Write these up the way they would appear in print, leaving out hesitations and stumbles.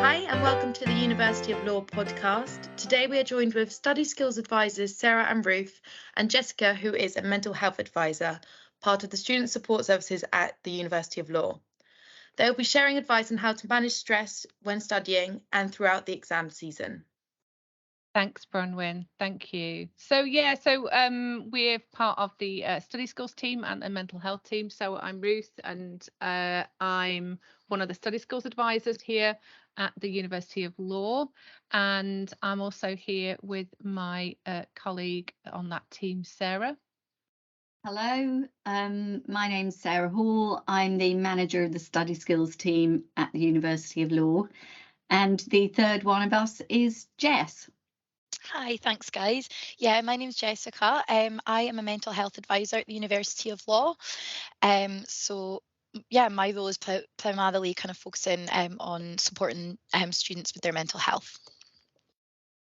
Hi, and welcome to the University of Law podcast. Today we are joined with study skills advisors Sarah and Ruth, and Jessica, who is a mental health advisor, part of the student support services at the University of Law. They will be sharing advice on how to manage stress when studying and throughout the exam season. Thanks, Bronwyn. Thank you. We're part of the study skills team and the mental health team. So I'm Ruth, and I'm one of the study skills advisors here at the University of Law. And I'm also here with my colleague on that team, Sarah. Hello, my name's Sarah Hall. I'm the manager of the study skills team at the University of Law. And the third one of us is Jess. Hi, thanks guys. Yeah, my name's Jessica. I am a mental health advisor at the University of Law. My role is primarily kind of focusing on supporting students with their mental health.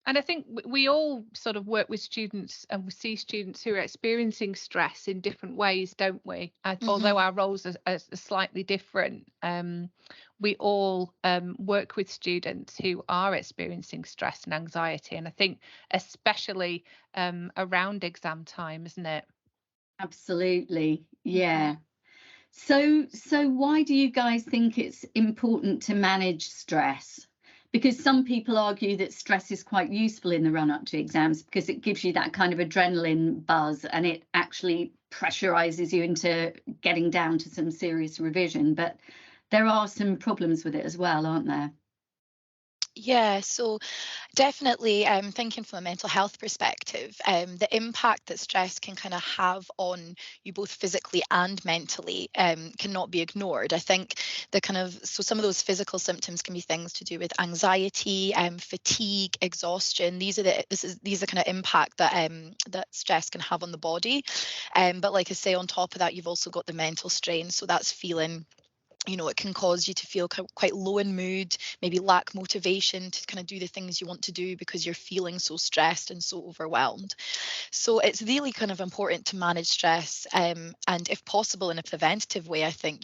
And I think we all sort of work with students, and we see students who are experiencing stress in different ways, don't we? Although our roles are slightly different, we all work with students who are experiencing stress and anxiety. And I think especially around exam time, isn't it? Absolutely, yeah. So why do you guys think it's important to manage stress? Because some people argue that stress is quite useful in the run up to exams because it gives you that kind of adrenaline buzz and it actually pressurizes you into getting down to some serious revision. But there are some problems with it as well, aren't there? Yeah, so definitely thinking from a mental health perspective, the impact that stress can kind of have on you both physically and mentally cannot be ignored. I think some of those physical symptoms can be things to do with anxiety, fatigue, exhaustion. These are the kind of impact that that stress can have on the body. But like I say, on top of that, you've also got the mental strain. So that's feeling, it can cause you to feel quite low in mood, maybe lack motivation to kind of do the things you want to do because you're feeling so stressed and so overwhelmed. So it's really kind of important to manage stress, and if possible in a preventative way. I think,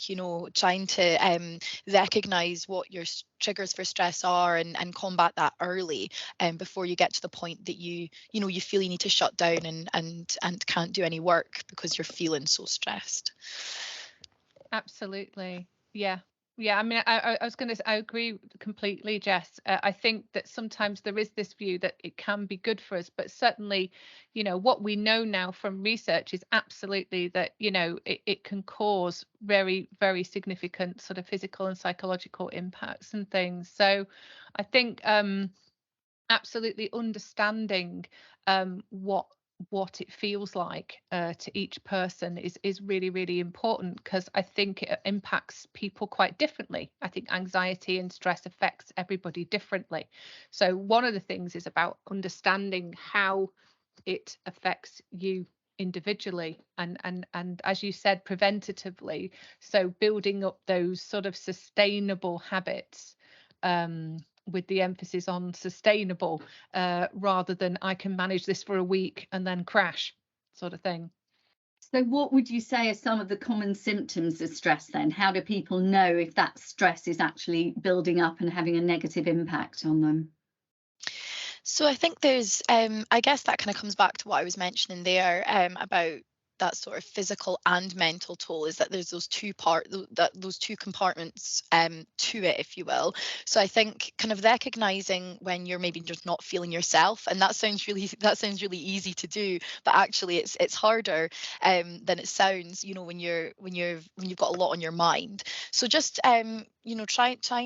trying to recognize what your triggers for stress are and combat that early, before you get to the point that you feel you need to shut down and can't do any work because you're feeling so stressed. Absolutely. Yeah. I mean, I was going to say, I agree completely, Jess. I think that sometimes there is this view that it can be good for us, but certainly, what we know now from research is absolutely that, it can cause very, very significant sort of physical and psychological impacts and things. So I think absolutely understanding what it feels like to each person is really, really important, because I think it impacts people quite differently. I think anxiety and stress affects everybody differently. So one of the things is about understanding how it affects you individually and as you said, preventatively. So building up those sort of sustainable habits, with the emphasis on sustainable, rather than I can manage this for a week and then crash sort of thing. So what would you say are some of the common symptoms of stress then? How do people know if that stress is actually building up and having a negative impact on them? So I think there's, I guess that kind of comes back to what I was mentioning there, about that sort of physical and mental toll, is that there's those those two compartments to it, if you will. So I think kind of recognizing when you're maybe just not feeling yourself, and that sounds really easy to do, but actually it's harder than it sounds. When you've got a lot on your mind. So just trying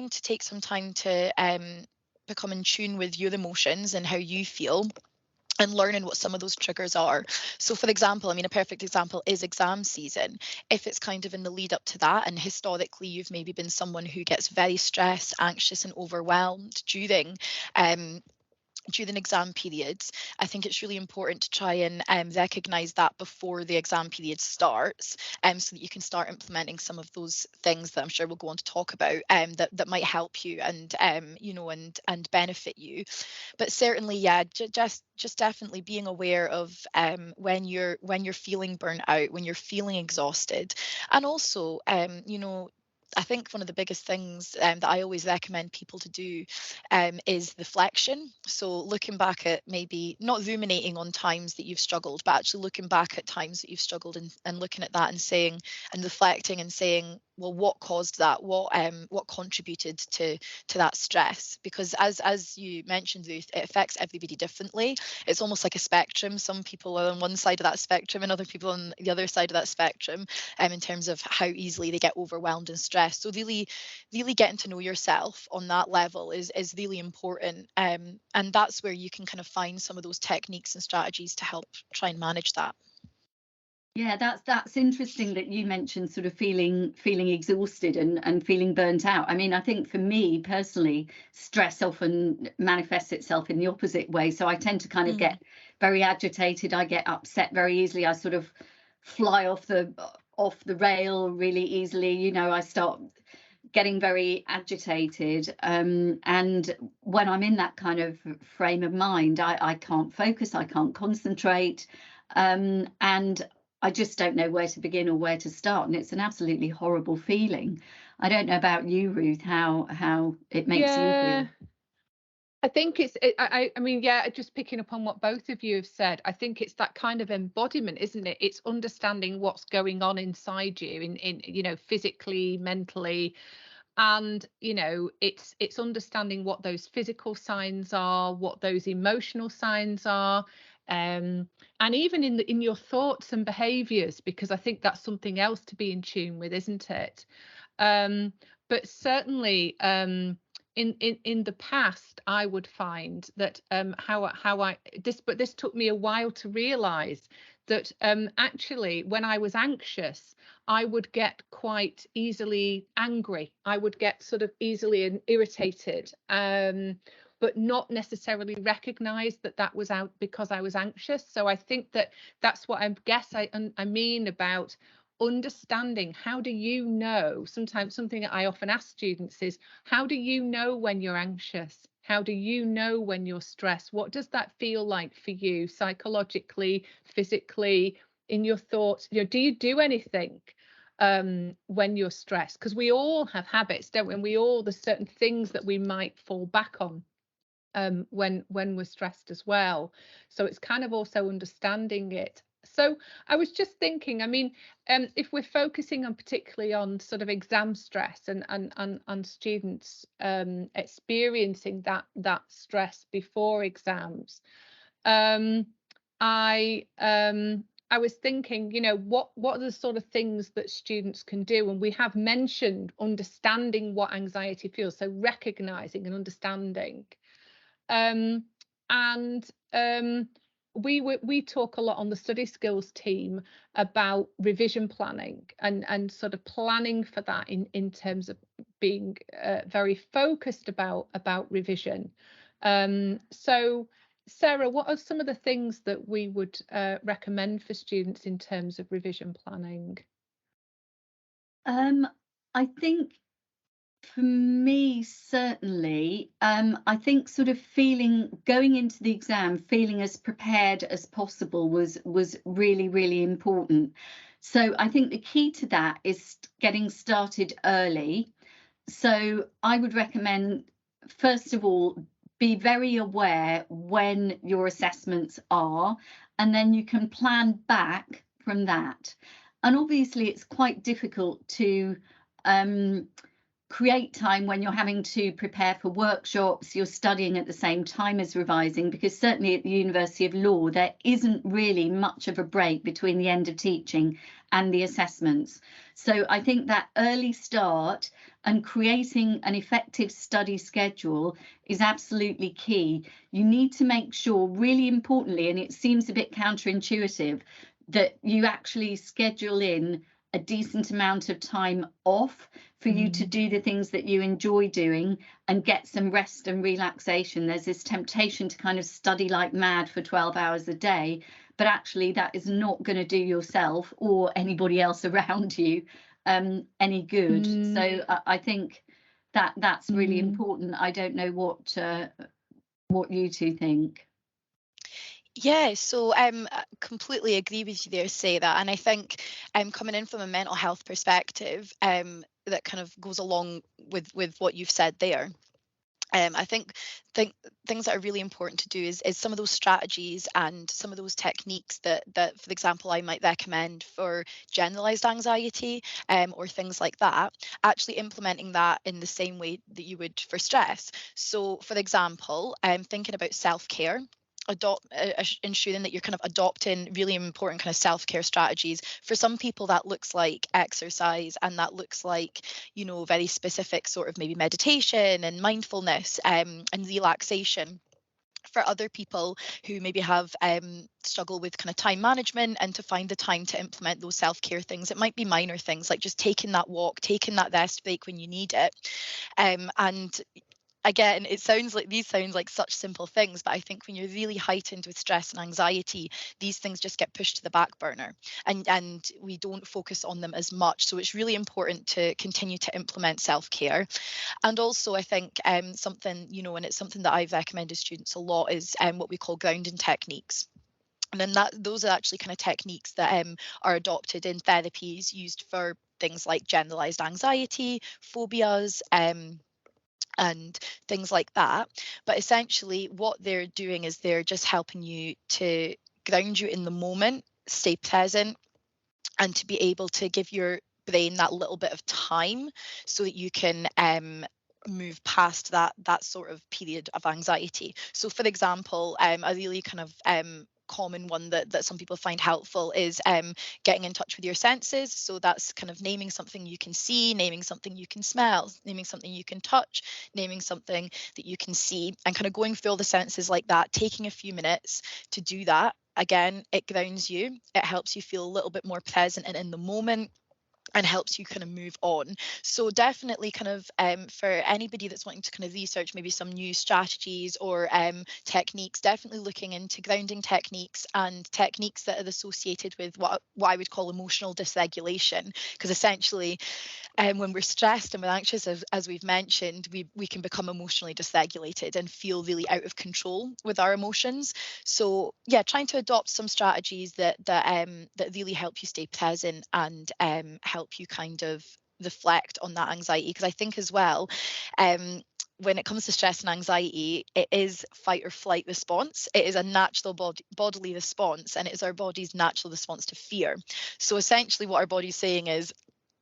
to take some time to become in tune with your emotions and how you feel, and learning what some of those triggers are. So for example, I mean, a perfect example is exam season. If it's kind of in the lead up to that, and historically you've maybe been someone who gets very stressed, anxious and overwhelmed during exam periods, I think it's really important to try and recognise that before the exam period starts, so that you can start implementing some of those things that I'm sure we'll go on to talk about, that might help you and and benefit you. But certainly, yeah, just definitely being aware of when you're feeling burnt out, when you're feeling exhausted, and also I think one of the biggest things that I always recommend people to do is reflection. So looking back at, maybe not ruminating on times that you've struggled, but actually looking back at times that you've struggled, and looking at that and saying, and reflecting and saying, well, what caused that? What contributed to that stress? Because as you mentioned, Ruth, it affects everybody differently. It's almost like a spectrum. Some people are on one side of that spectrum and other people on the other side of that spectrum, in terms of how easily they get overwhelmed and stressed. So really getting to know yourself on that level is really important. And that's where you can kind of find some of those techniques and strategies to help try and manage that. Yeah, that's interesting that you mentioned sort of feeling exhausted and feeling burnt out. I mean, I think for me personally, stress often manifests itself in the opposite way. So I tend to kind of get very agitated. I get upset very easily. I sort of fly off the rail really easily. You know, I start getting very agitated. And when I'm in that kind of frame of mind, I can't focus. I can't concentrate. And I just don't know where to begin or where to start, and it's an absolutely horrible feeling. I don't know about you, Ruth, how it makes you feel. I think I mean, yeah, just picking up on what both of you have said, I think it's that kind of embodiment, isn't it? It's understanding what's going on inside you, in you know, physically, mentally, and you know, it's understanding what those physical signs are, what those emotional signs are, and even in your thoughts and behaviors, because I think that's something else to be in tune with, isn't it? But certainly, in the past, I would find that but this took me a while to realize that actually, when I was anxious, I would get quite easily angry. I would get sort of easily irritated, but not necessarily recognize that was out because I was anxious. So I think that's what I mean about understanding. How do you know? Sometimes something that I often ask students is, how do you know when you're anxious? How do you know when you're stressed? What does that feel like for you, psychologically, physically, in your thoughts? You know, do you do anything when you're stressed? Because we all have habits, don't we? And there's certain things that we might fall back on when we're stressed as well. So it's kind of also understanding it. So I was just thinking, I mean, if we're focusing on particularly on sort of exam stress and students experiencing that stress before exams, I was thinking, you know, what are the sort of things that students can do? And we have mentioned understanding what anxiety feels, so recognizing and understanding. We talk a lot on the study skills team about revision planning and sort of planning for that in terms of being very focused about revision. So Sarah, what are some of the things that we would recommend for students in terms of revision planning? I think for me, certainly, I think sort of going into the exam, feeling as prepared as possible was really, really important. So I think the key to that is getting started early. So I would recommend, first of all, be very aware when your assessments are, and then you can plan back from that. And obviously, it's quite difficult to create time when you're having to prepare for workshops, you're studying at the same time as revising, because certainly at the University of Law, there isn't really much of a break between the end of teaching and the assessments. So I think that early start and creating an effective study schedule is absolutely key. You need to make sure, really importantly, and it seems a bit counterintuitive, that you actually schedule in a decent amount of time off for you to do the things that you enjoy doing and get some rest and relaxation. There's this temptation to kind of study like mad for 12 hours a day, but actually that is not going to do yourself or anybody else around you any good. So I think that's really important. I don't know what you two think. Yeah, so I completely agree with you there, say that. And I think coming in from a mental health perspective, kind of goes along with what you've said there. I think things that are really important to do is some of those strategies and some of those techniques that, for example, I might recommend for generalized anxiety, or things like that, actually implementing that in the same way that you would for stress. So, for example, thinking about self-care, ensuring that you're kind of adopting really important kind of self-care strategies. For some people that looks like exercise, and that looks like, you know, very specific sort of maybe meditation and mindfulness, and relaxation. For other people who maybe have struggle with kind of time management and to find the time to implement those self-care things, it might be minor things like just taking that walk, taking that rest break when you need it. And again, these sound like such simple things, but I think when you're really heightened with stress and anxiety, these things just get pushed to the back burner, and we don't focus on them as much. So it's really important to continue to implement self-care. And also, I think something, you know, and it's something that I've recommended students a lot, is what we call grounding techniques. And then those are actually kind of techniques that are adopted in therapies used for things like generalized anxiety, phobias, and things like that. But essentially what they're doing is they're just helping you to ground you in the moment, stay present, and to be able to give your brain that little bit of time so that you can move past that sort of period of anxiety. So for example, a really kind of common one that some people find helpful is getting in touch with your senses. So that's kind of naming something you can see, naming something you can smell, naming something you can touch, naming something that you can see, and kind of going through all the senses like that, taking a few minutes to do that. Again, it grounds you, it helps you feel a little bit more present and in the moment, and helps you kind of move on. So definitely kind of for anybody that's wanting to kind of research maybe some new strategies or techniques, definitely looking into grounding techniques and techniques that are associated with what I would call emotional dysregulation, because essentially when we're stressed and we're anxious, as we've mentioned, we can become emotionally dysregulated and feel really out of control with our emotions. So yeah, trying to adopt some strategies that really help you stay present and help you kind of reflect on that anxiety. Because I think as well, when it comes to stress and anxiety, it is fight or flight response. It is a natural bodily response, and it is our body's natural response to fear. So essentially what our body's saying is,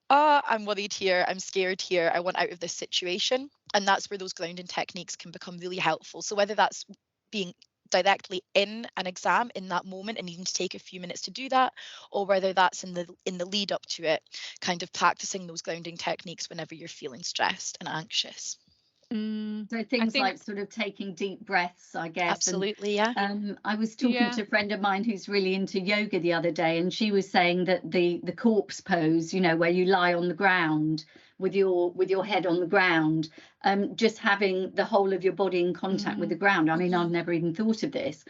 I'm worried here, I'm scared here, I want out of this situation. And that's where those grounding techniques can become really helpful. So whether that's being directly in an exam in that moment and needing to take a few minutes to do that, or whether that's in the lead up to it, kind of practicing those grounding techniques whenever you're feeling stressed and anxious. So things like sort of taking deep breaths, I guess. Absolutely, yeah. I was talking to a friend of mine who's really into yoga the other day, and she was saying that the corpse pose, you know, where you lie on the ground with your head on the ground, just having the whole of your body in contact with the ground. I mean, I've never even thought of this.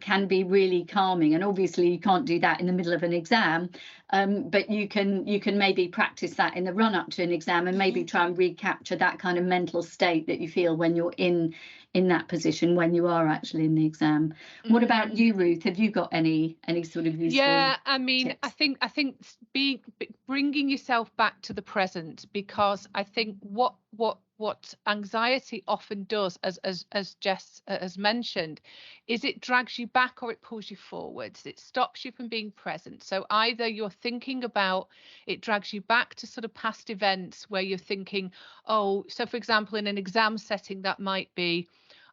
Can be really calming, and obviously you can't do that in the middle of an exam, but you can maybe practice that in the run up to an exam, and maybe try and recapture that kind of mental state that you feel when you're in that position when you are actually in the exam. What about you, Ruth? Have you got any sort of useful I mean, tips? I think bringing yourself back to the present, because I think what anxiety often does, as Jess has mentioned, is it drags you back or it pulls you forwards. It stops you from being present. So either you're thinking about, it drags you back to sort of past events where you're thinking, oh, so for example, in an exam setting, that might be,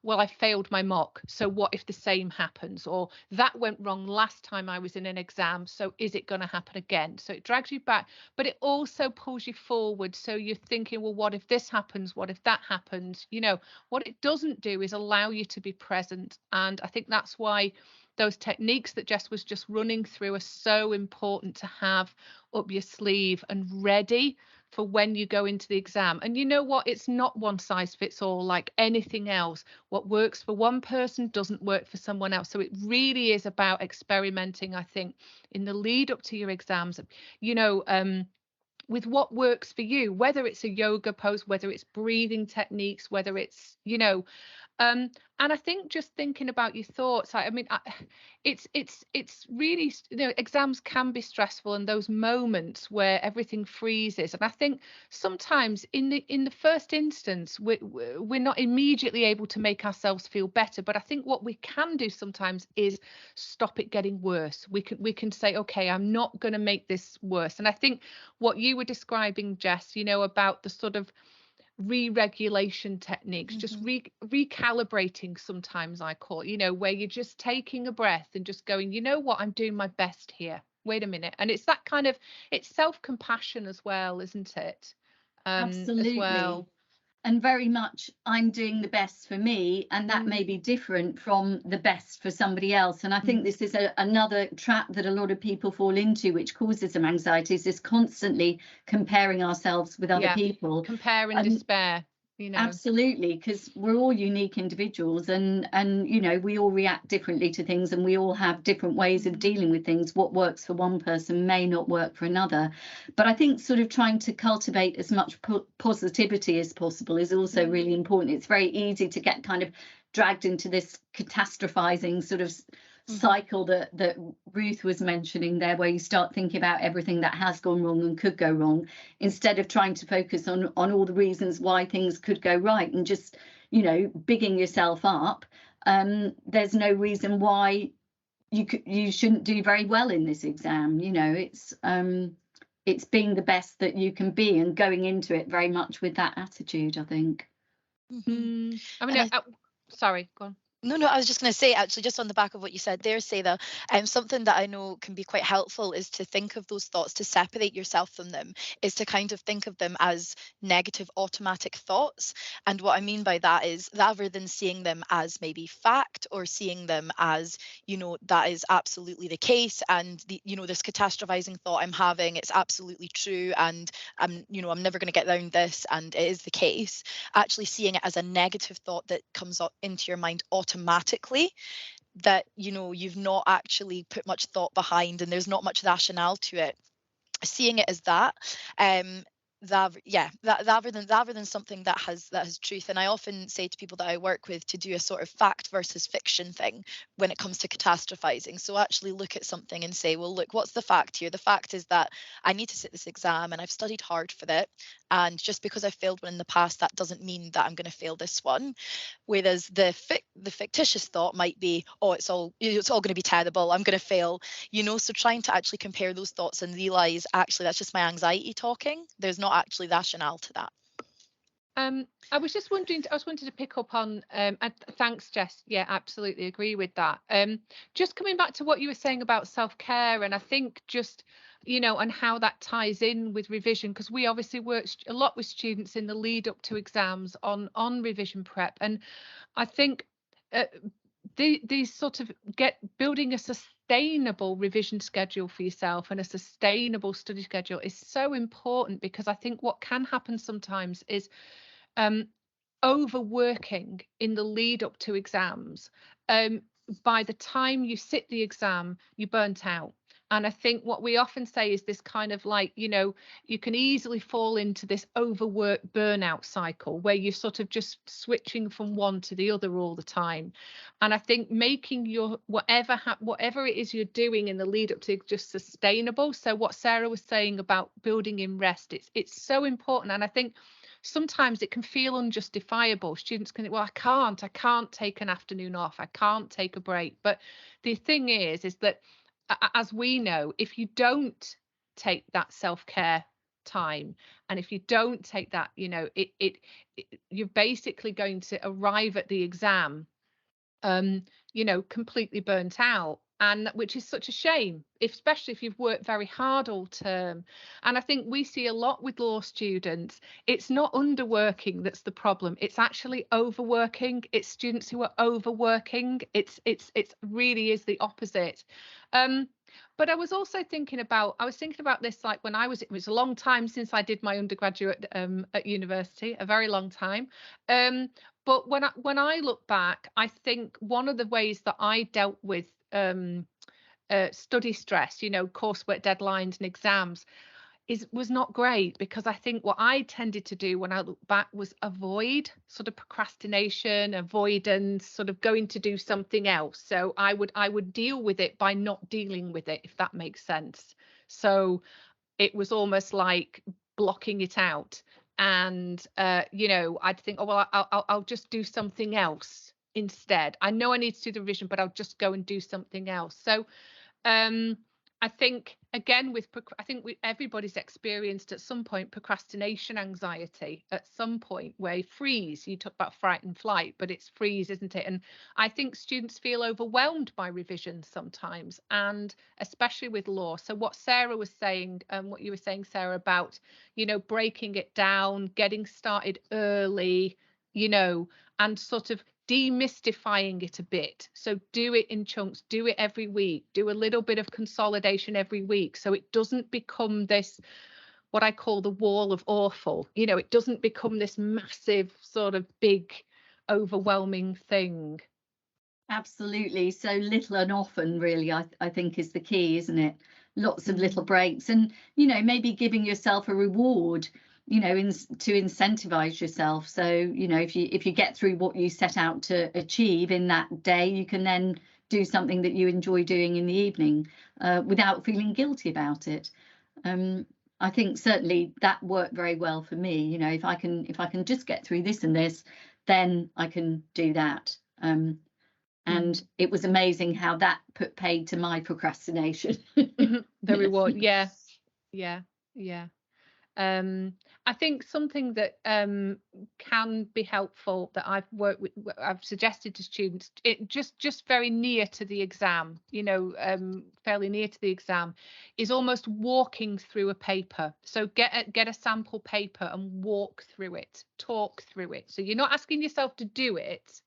well, I failed my mock, so what if the same happens? Or that went wrong last time I was in an exam, so is it going to happen again? So it drags you back, but it also pulls you forward. So you're thinking, well, what if this happens? What if that happens? You know, what it doesn't do is allow you to be present. And I think that's why those techniques that Jess was just running through are so important to have up your sleeve and ready for when you go into the exam. And you know what? It's not one size fits all like anything else. What works for one person doesn't work for someone else. So it really is about experimenting, I think, in the lead up to your exams, you know, with what works for you, whether it's a yoga pose, whether it's breathing techniques, whether it's, you know, And I think just thinking about your thoughts, it's really, exams can be stressful, and those moments where everything freezes. And I think sometimes in the first instance, we're not immediately able to make ourselves feel better. But I think what we can do sometimes is stop it getting worse. We can say, okay, I'm not going to make this worse. And I think what you were describing, Jess, about the sort of re-regulation techniques, just recalibrating, sometimes I call it, where you're just taking a breath and just going, what, I'm doing my best here, wait a minute. And it's that kind of, it's self-compassion as well, isn't it? Absolutely. As well. And very much, I'm doing the best for me, and that may be different from the best for somebody else. And I think this is another trap that a lot of people fall into, which causes them anxiety, is this constantly comparing ourselves with other people. Compare and despair. Absolutely, because we're all unique individuals, and we all react differently to things, and we all have different ways of dealing with things. What works for one person may not work for another. But I think sort of trying to cultivate as much positivity as possible is also really important. It's very easy to get kind of dragged into this catastrophizing sort of cycle that Ruth was mentioning there, where you start thinking about everything that has gone wrong and could go wrong, instead of trying to focus on all the reasons why things could go right, and just bigging yourself up. There's no reason why you shouldn't do very well in this exam. It's being the best that you can be, and going into it very much with that attitude, I think. Sorry, go on. No, I was just going to say, actually, just on the back of what you said there, Seda, something that I know can be quite helpful is to think of those thoughts, to separate yourself from them, is to kind of think of them as negative automatic thoughts. And what I mean by that is, rather than seeing them as maybe fact, or seeing them as, that is absolutely the case, and this catastrophizing thought I'm having, it's absolutely true, and I'm never going to get around this, and it is the case. Actually seeing it as a negative thought that comes into your mind automatically, that you've not actually put much thought behind, and there's not much rationale to it. Seeing it as that, rather than something that has truth. And I often say to people that I work with to do a sort of fact versus fiction thing when it comes to catastrophizing. So actually look at something and say, well, look, what's the fact here? The fact is that I need to sit this exam, and I've studied hard for it, and just because I failed one in the past, that doesn't mean that I'm going to fail this one. Whereas the fictitious thought might be, oh, it's all going to be terrible, I'm going to fail. So trying to actually compare those thoughts and realize, actually, that's just my anxiety talking. There's not actually rationale to that. I was wanting to pick up on, and thanks, Jess. Yeah, absolutely agree with that. Just coming back to what you were saying about self-care, and I think just, and how that ties in with revision, because we obviously work a lot with students in the lead up to exams on revision prep. And I think these sort of building a sustainable revision schedule for yourself, and a sustainable study schedule, is so important, because I think what can happen sometimes is overworking in the lead up to exams. By the time you sit the exam, you're burnt out. And I think what we often say is this kind of like, you can easily fall into this overwork burnout cycle, where you're sort of just switching from one to the other all the time. And I think making your whatever it is you're doing in the lead up to just sustainable. So what Sarah was saying about building in rest, it's so important. And I think sometimes it can feel unjustifiable. Students can, well, I can't take an afternoon off, I can't take a break. But the thing is that, as we know, if you don't take that self-care time, and if you don't take that, you're basically going to arrive at the exam completely burnt out, and which is such a shame, especially if you've worked very hard all term. And I think we see a lot with law students, it's not underworking that's the problem, it's actually overworking. It's students who are overworking. It's really is the opposite. But I was also thinking about this, like when it was a long time since I did my undergraduate at university, a very long time. But when I look back, I think one of the ways that I dealt with study stress, coursework deadlines and exams, was not great, because I think what I tended to do when I look back was avoid sort of procrastination, avoidance, sort of going to do something else. So I would deal with it by not dealing with it, if that makes sense. So it was almost like blocking it out. And I'd think, oh well, I'll just do something else instead. I know I need to do the revision, but I'll just go and do something else. So I think, again, I think everybody's experienced at some point procrastination anxiety at some point, where you freeze. You talk about fright and flight, but it's freeze, isn't it? And I think students feel overwhelmed by revision sometimes, and especially with law. So what Sarah was saying, what you were saying, Sarah, about, breaking it down, getting started early, and sort of demystifying it a bit. So do it in chunks, do it every week, do a little bit of consolidation every week, so it doesn't become this, what I call the wall of awful. It doesn't become this massive sort of big overwhelming thing. Absolutely. So little and often, really, I think is the key, isn't it? Lots of little breaks, and maybe giving yourself a reward, to incentivize yourself. So if you get through what you set out to achieve in that day, you can then do something that you enjoy doing in the evening without feeling guilty about it. I think certainly that worked very well for me. If I can just get through this and this, then I can do that. And it was amazing how that put paid to my procrastination. The reward, yeah. I think something that can be helpful, that I've suggested to students, it just very near to the exam, fairly near to the exam, is almost walking through a paper. So get a sample paper and walk through it, talk through it. So you're not asking yourself to do it,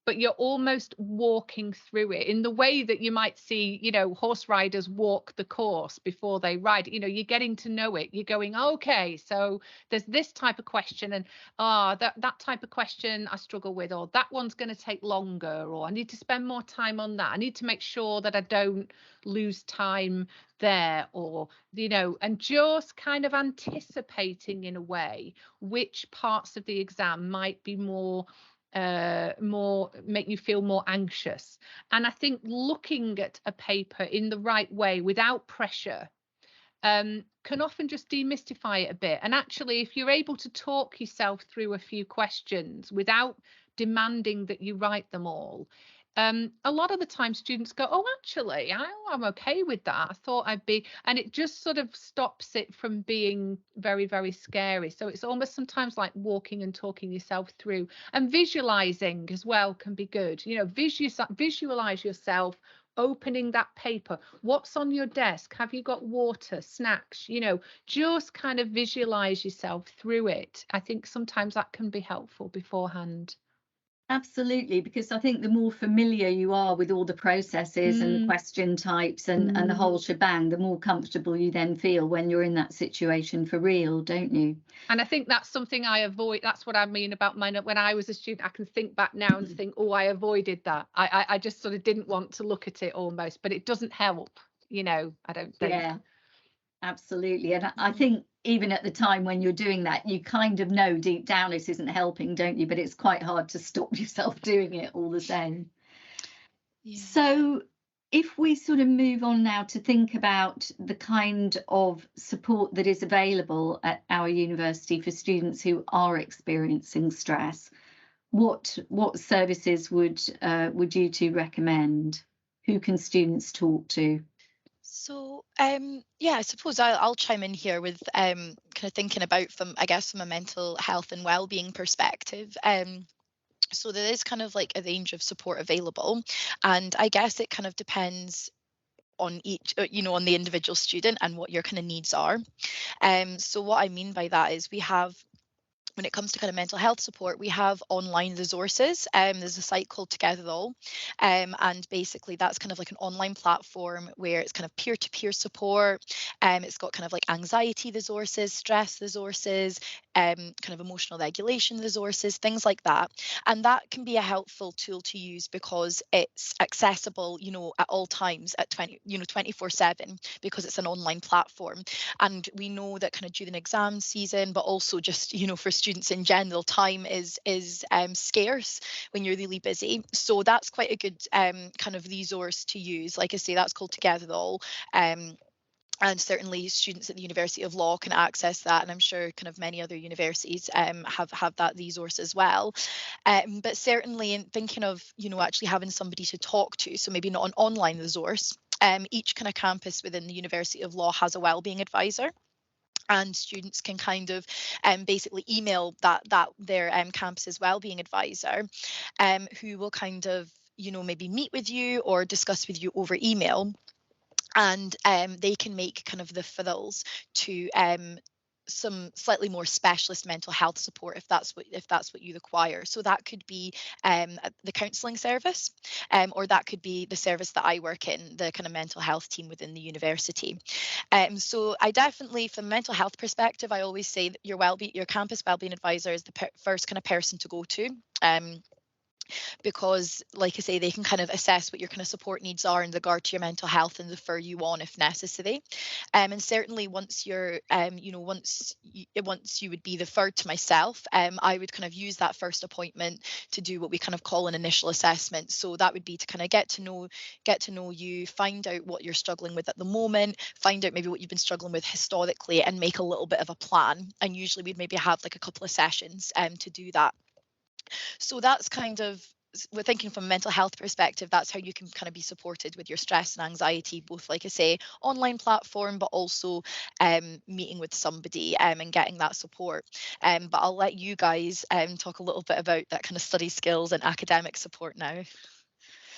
but you're almost walking through it in the way that you might see, horse riders walk the course before they ride. You're getting to know it. You're going, okay, so there's this type of question, and that type of question I struggle with, or that one's going to take longer, or I need to spend more time on that. I need to make sure that I don't lose time there, or, and just kind of anticipating in a way which parts of the exam might be more make you feel more anxious. And I think looking at a paper in the right way without pressure can often just demystify it a bit. And actually, if you're able to talk yourself through a few questions without demanding that you write them all, a lot of the time students go, oh, actually, I'm okay with that. I thought I'd be, and it just sort of stops it from being very, very scary. So it's almost sometimes like walking and talking yourself through, and visualizing as well can be good. Visualize yourself opening that paper. What's on your desk? Have you got water, snacks? Just kind of visualize yourself through it. I think sometimes that can be helpful beforehand. Absolutely, because I think the more familiar you are with all the processes and the question types and the whole shebang, the more comfortable you then feel when you're in that situation for real, don't you? And I think that's something I avoid. That's what I mean about when I was a student. I can think back now and think, oh, I avoided that. I just sort of didn't want to look at it almost, but it doesn't help, I don't think. Yeah, absolutely. And I think even at the time when you're doing that, you kind of know deep down it isn't helping, don't you? But it's quite hard to stop yourself doing it all the same. Yeah. So if we sort of move on now to think about the kind of support that is available at our university for students who are experiencing stress, what services would you two recommend? Who can students talk to? So I suppose I'll chime in here with kind of thinking about from a mental health and well-being perspective. So there is kind of like a range of support available, and I guess it kind of depends on each, on the individual student and what your kind of needs are. So what I mean by that is we have when it comes to kind of mental health support, we have online resources. There's a site called Together All, and basically that's kind of like an online platform where it's kind of peer-to-peer support. It's got kind of like anxiety resources, stress resources, kind of emotional regulation resources, things like that. And that can be a helpful tool to use because it's accessible, at all times at 24/7, because it's an online platform. And we know that kind of during exam season, but also just, for students in general, time is scarce when you're really busy. So that's quite a good kind of resource to use. Like I say, that's called Together All. And certainly students at the University of Law can access that, and I'm sure kind of many other universities have that resource as well. But certainly in thinking of, actually having somebody to talk to, so maybe not an online resource, each kind of campus within the University of Law has a wellbeing advisor. And students can kind of basically email that their campus's wellbeing advisor, who will kind of, maybe meet with you or discuss with you over email. And they can make kind of the referrals to some slightly more specialist mental health support if that's what you require. So that could be the counselling service, or that could be the service that I work in, the kind of mental health team within the university. So I definitely, from a mental health perspective, I always say that your campus wellbeing advisor is the first kind of person to go to. Because, like I say, they can kind of assess what your kind of support needs are in regard to your mental health and refer you on if necessary. And certainly once you're, once you would be referred to myself, I would kind of use that first appointment to do what we kind of call an initial assessment. So that would be to kind of get to know you, find out what you're struggling with at the moment, find out maybe what you've been struggling with historically, and make a little bit of a plan. And usually we'd maybe have like a couple of sessions to do that. So that's kind of, we're thinking from a mental health perspective, that's how you can kind of be supported with your stress and anxiety, both, like I say, online platform, but also meeting with somebody and getting that support. But I'll let you guys talk a little bit about that kind of study skills and academic support now.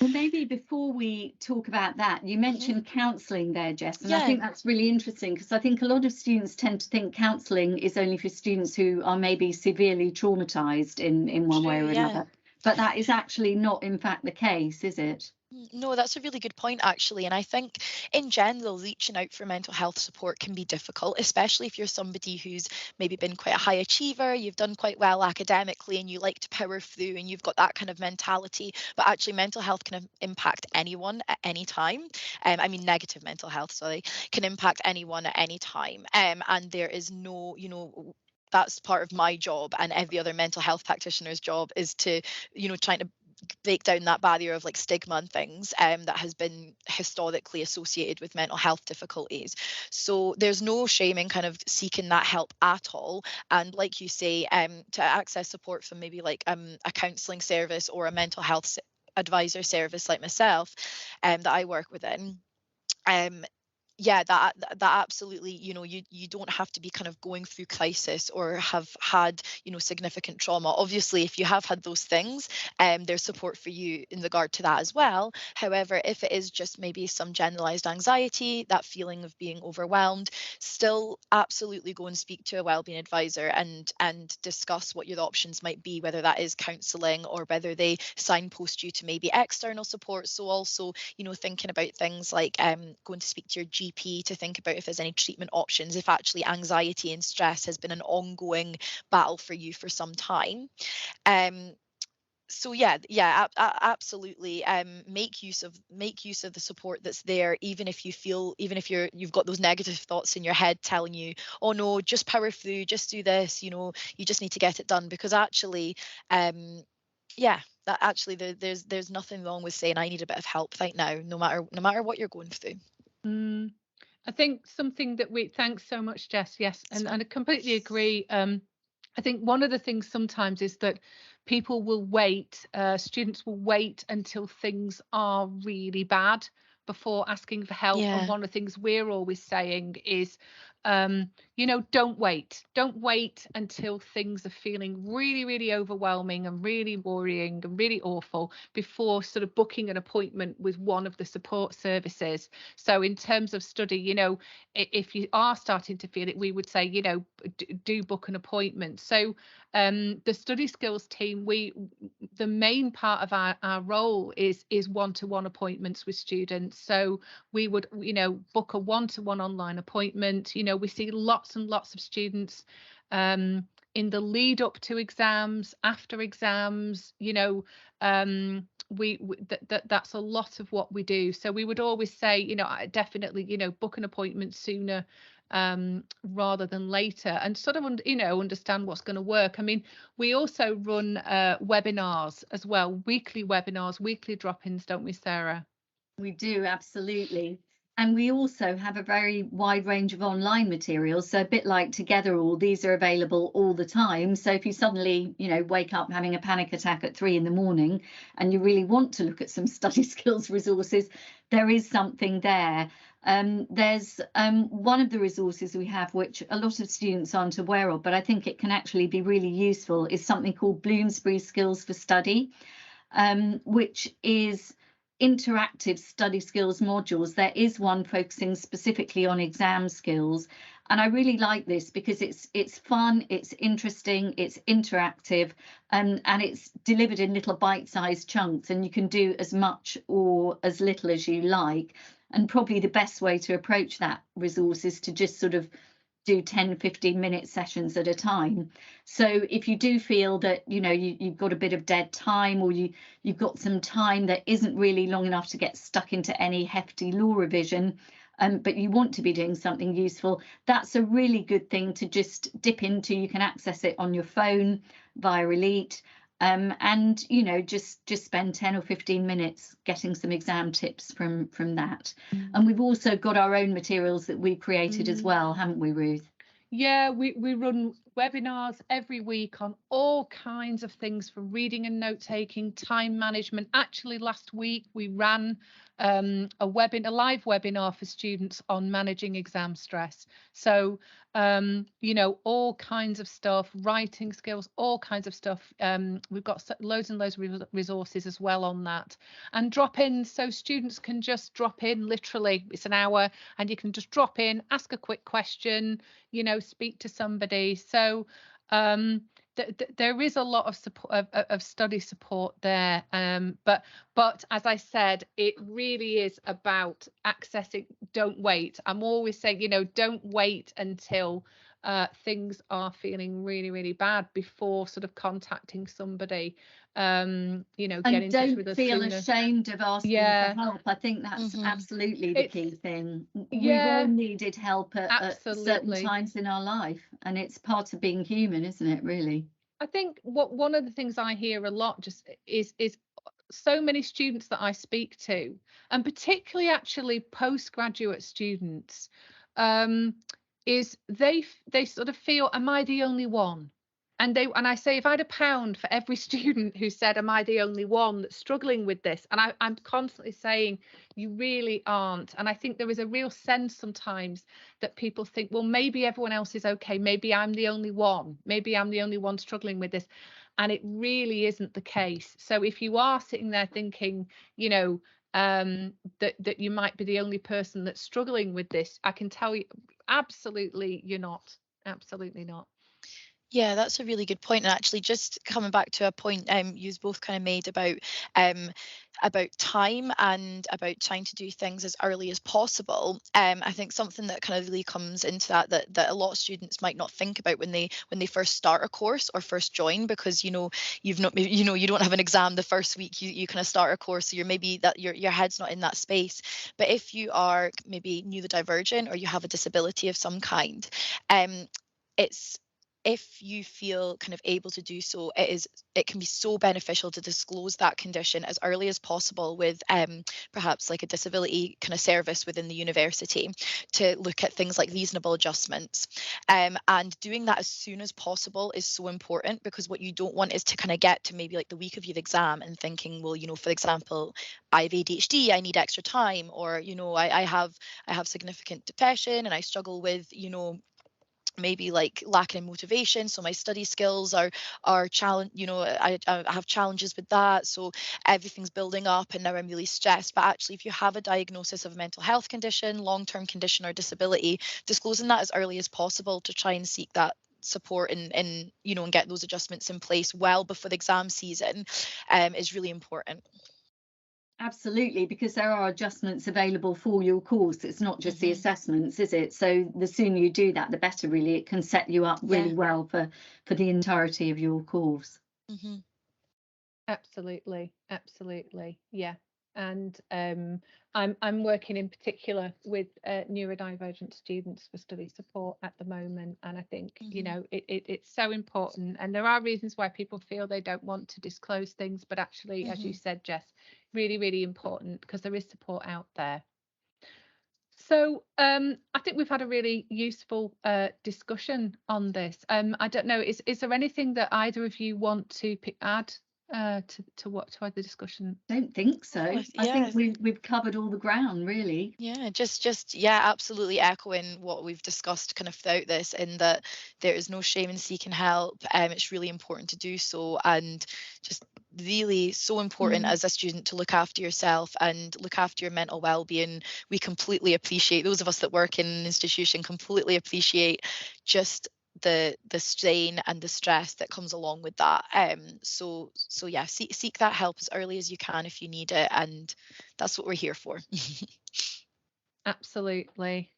Well, maybe before we talk about that, you mentioned counselling there, Jess, and Yeah. I think that's really interesting, because I think a lot of students tend to think counselling is only for students who are maybe severely traumatised in one way or another. But that is actually not, in fact, the case, is it? No, that's a really good point, actually. And I think in general, reaching out for mental health support can be difficult, especially if you're somebody who's maybe been quite a high achiever, you've done quite well academically, and you like to power through, and you've got that kind of mentality. But actually, mental health can impact anyone at any time. I mean, negative mental health, sorry, can impact anyone at any time. And there is no, that's part of my job and every other mental health practitioner's job, is to, trying to break down that barrier of like stigma and things that has been historically associated with mental health difficulties. So there's no shame in kind of seeking that help at all. And like you say, to access support from maybe like a counselling service or a mental health advisor service like myself that I work within, yeah, that absolutely, you don't have to be kind of going through crisis or have had, significant trauma. Obviously, if you have had those things, there's support for you in regard to that as well. However, if it is just maybe some generalized anxiety, that feeling of being overwhelmed, still absolutely go and speak to a wellbeing advisor and discuss what your options might be, whether that is counselling or whether they signpost you to maybe external support. So also, thinking about things like going to speak to your GP to think about if there's any treatment options, if actually anxiety and stress has been an ongoing battle for you for some time. So absolutely. Make use of the support that's there, even if you've got those negative thoughts in your head telling you, oh no, just power through, just do this, you just need to get it done. Because actually, that actually there's nothing wrong with saying I need a bit of help right now, no matter what you're going through. I think something that thanks so much, Jess. Yes, and I completely agree. I think one of the things sometimes is that people will wait, students will wait until things are really bad before asking for help. Yeah. And one of the things we're always saying is, don't wait until things are feeling really, really overwhelming and really worrying and really awful before sort of booking an appointment with one of the support services. So in terms of study, if you are starting to feel it, we would say, do book an appointment. So The study skills team, the main part of our role is one-to-one appointments with students. So we would, book a one-to-one online appointment. We see lots and lots of students in the lead up to exams, after exams. That's a lot of what we do. So we would always say, definitely, book an appointment sooner rather than later, and sort of understand what's going to work. I mean, we also run webinars as well, weekly webinars, weekly drop-ins, don't we, Sarah? We do, absolutely. And we also have a very wide range of online materials. So a bit like Together All, these are available all the time. So if you suddenly, wake up having a panic attack at 3 a.m. and you really want to look at some study skills resources, there is something there. There's one of the resources we have, which a lot of students aren't aware of, but I think it can actually be really useful, is something called Bloomsbury Skills for Study, which is interactive study skills modules. There is one focusing specifically on exam skills, and I really like this because it's fun, it's interesting, it's interactive, and it's delivered in little bite-sized chunks, and you can do as much or as little as you like. And probably the best way to approach that resource is to just sort of do 10-15-minute sessions at a time. So if you do feel that you've got a bit of dead time, or you've got some time that isn't really long enough to get stuck into any hefty law revision, but you want to be doing something useful, that's a really good thing to just dip into. You can access it on your phone via Elite, and just spend 10 or 15 minutes getting some exam tips from that. And we've also got our own materials that we've created as well, haven't we, Ruth? Yeah, we run webinars every week on all kinds of things, from reading and note taking, time management. Actually, last week we ran a live webinar for students on managing exam stress. So all kinds of stuff, writing skills, all kinds of stuff. We've got loads and loads of resources as well on that, and drop-ins, so students can just drop in. Literally, it's an hour, and you can just drop in, ask a quick question, speak to somebody. So there is a lot of support, of study support there, but as I said, it really is about accessing. Don't wait. I'm always saying, don't wait until things are feeling really, really bad before sort of contacting somebody. And get in touch with us don't feel sooner. ashamed of asking for help. I think that's absolutely the key thing. We've all needed help at certain times in our life, and it's part of being human, isn't it, really? I think one of the things I hear a lot just is so many students that I speak to, and particularly actually postgraduate students, is they sort of feel, am I the only one? And I say, if I had £1 for every student who said, am I the only one that's struggling with this? And I'm constantly saying, you really aren't. And I think there is a real sense sometimes that people think, well, maybe everyone else is okay. Maybe I'm the only one. Maybe I'm the only one struggling with this. And it really isn't the case. So if you are sitting there thinking, that you might be the only person that's struggling with this, I can tell you, absolutely, you're not. Absolutely not. Yeah, that's a really good point. And actually, just coming back to a point you both kind of made about time and about trying to do things as early as possible. I think something that kind of really comes into that a lot of students might not think about when they first start a course or first join, because you don't have an exam the first week you kind of start a course, so you're maybe that your head's not in that space. But if you are maybe neurodivergent or you have a disability of some kind, if you feel kind of able to do so, it can be so beneficial to disclose that condition as early as possible with perhaps like a disability kind of service within the university, to look at things like reasonable adjustments. And doing that as soon as possible is so important, because what you don't want is to kind of get to maybe like the week of your exam and thinking, well, for example, I have ADHD, I need extra time, or I have significant depression and I struggle with maybe like lacking in motivation, so my study skills are challenge, I have challenges with that, so everything's building up and now I'm really stressed. But actually, if you have a diagnosis of a mental health condition, long-term condition or disability, disclosing that as early as possible to try and seek that support and you know, and get those adjustments in place well before the exam season is really important. Absolutely, because there are adjustments available for your course. It's not just the assessments, is it? So the sooner you do that, the better, really. It can set you up really well for the entirety of your course. Absolutely, yeah. And I'm working in particular with neurodivergent students for study support at the moment, and I think you know it's so important. And there are reasons why people feel they don't want to disclose things, but actually, as you said, Jess, really important, because there is support out there. So I think we've had a really useful discussion on this. I don't know, is there anything that either of you want to add to the discussion? I don't think so. I think we've covered all the ground, really. Yeah, just absolutely echoing what we've discussed kind of throughout this, in that there is no shame in seeking help. It's really important to do so, and just really so important as a student to look after yourself and look after your mental well-being. We completely appreciate, those of us that work in an institution completely appreciate just the strain and the stress that comes along with that. So yeah, seek that help as early as you can if you need it, and that's what we're here for. Absolutely.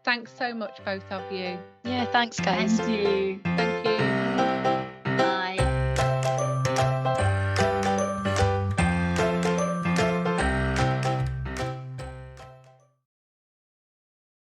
Thanks so much, both of you. Yeah, thanks guys. Thank you.